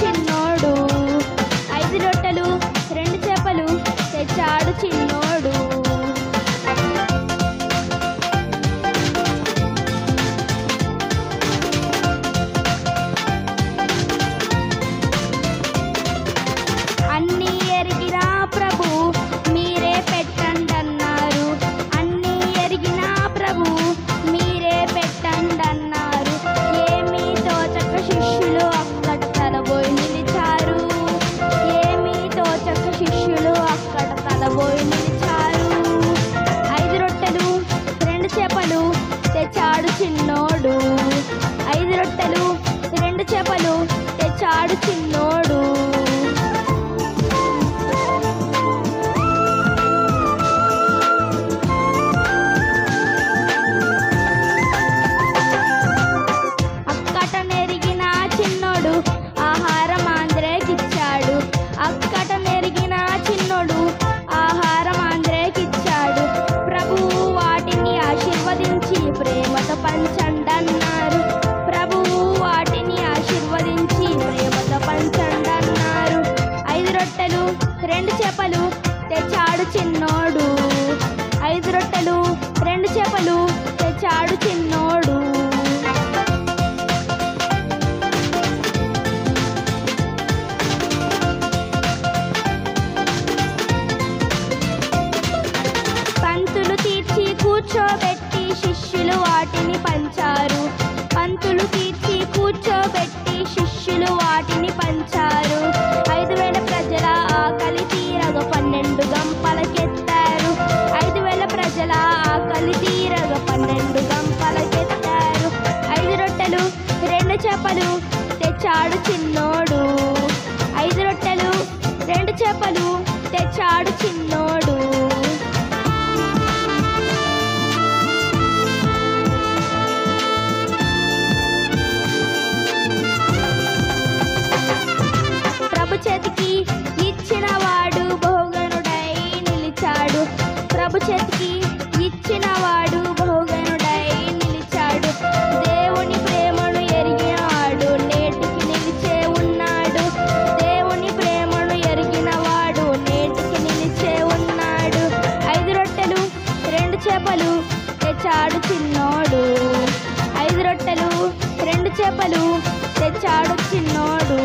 చిన్నోడు. 5 రొట్టెలు 2 చేపలు తెచ్చాడు చిన్నోడు. అన్నీ ఎరిగిన ప్రభు మీరే పెట్టండన్నారు. అన్నీ ఎరిగిన ప్రభు మీరే పెట్టండన్నారు. ఏమీ తోచక శిష్యులు అక్కడ తలబోయి నిలిచారు. ఏమీ తోచక శిష్యులు అక్కడ తలబోయి నిలిచారు. 5 రొట్టెలు 2 చేపలు తెచ్చాడు చిన్నోడు. 5 రొట్టెలు 2 చేపలు తెచ్చాడు చిన్నోడు. అక్కట నెరిగిన చిన్నోడు ఆహారం ఆంధ్రేకిచ్చాడు. అక్కట నెరిగిన చిన్నోడు ఆహారం ఆంధ్రేకిచ్చాడు. ప్రభువు వాటిని ఆశీర్వదించి ప్రేమతో పంచండన్నారు. ప్రభువు వాటిని ఆశీర్వదించి ప్రేమతో పంచండన్నారు. 5 రొట్టెలు 2 చేపలు తెచ్చాడు చిన్నోడు. 5 రొట్టెలు 2 చేపలు తెచ్చాడు చిన్నోడు. పంతులు తీర్చి కూర్చోబెట్టి శిష్యులు వాటిని పంచారు. పంతులు తీర్చి కూర్చోబెట్టి శిష్యులు వాటిని పంచారు. 5,000 ప్రజల ఆకలి తీరగా 12 గంపలకెత్తారు. 5,000 ప్రజల ఆకలి తీరగా 12 గంపలకెత్తారు. 5 రొట్టెలు 2 చేపలు తెచ్చాడు చిన్నోడు. 5 రొట్టెలు 2 చేపలు తెచ్చాడు చిన్నోడు. ప్రభు చేతికి ఇచ్చిన వాడు బహుగనుడై నిలిచాడు. ప్రభు చేతికి ఇచ్చిన వాడు బహుగనుడై నిలిచాడు. దేవుని ప్రేమను ఎరిగిన వాడు నేటికి నిలిచే ఉన్నాడు. దేవుని ప్రేమను ఎరిగిన వాడు నేటికి నిలిచే ఉన్నాడు. 5 రొట్టెలు 2 చేపలు తెచ్చాడు చిన్నోడు. 5 రొట్టెలు 2 చేపలు తెచ్చాడు చిన్నోడు.